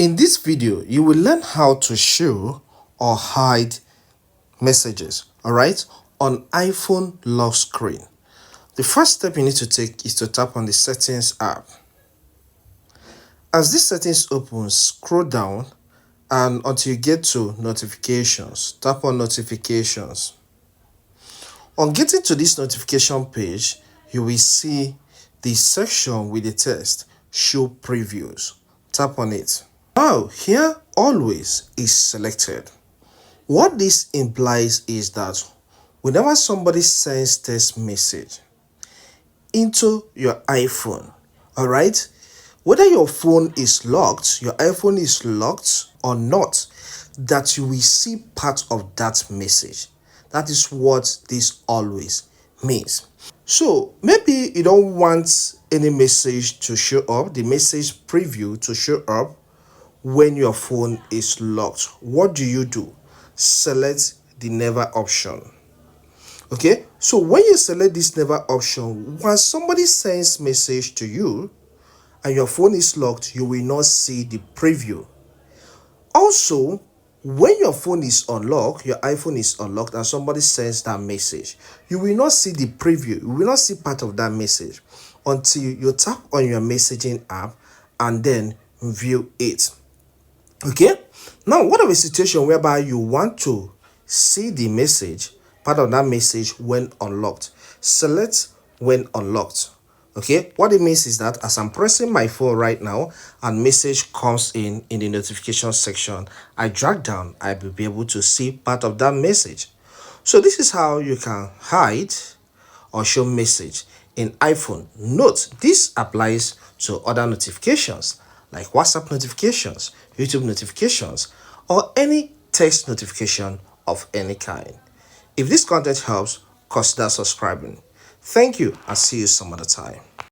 In this video, you will learn how to show or hide messages, alright, on iPhone lock screen. The first step you need to take is to tap on the Settings app. As this settings opens, scroll down and until you get to Notifications, tap on Notifications. On getting to this notification page, you will see the section with the text Show Previews. Tap on it. Now, here Always is selected. What this implies is that whenever somebody sends text message into your iPhone, alright, whether your phone is locked, your iPhone is locked or not, that you will see part of that message. That is what this always means. So maybe you don't want any message to show up, the message preview to show up when your phone is locked. What do? Select the never option. Okay, so when you select this never option, when somebody sends message to you and your phone is locked, you will not see the preview. Also, when your phone is unlocked, your iPhone is unlocked and somebody sends that message, you will not see the preview. You will not see part of that message until you tap on your messaging app and then view it. Okay, now what of a situation whereby you want to see the message, part of that message when unlocked? Select when unlocked. Okay, what it means is that as I'm pressing my phone right now and message comes in the notification section, I drag down, I will be able to see part of that message. So this is how you can hide or show message in iPhone. Note, this applies to other notifications like WhatsApp notifications, YouTube notifications, or any text notification of any kind. If this content helps, consider subscribing. Thank you and see you some other time.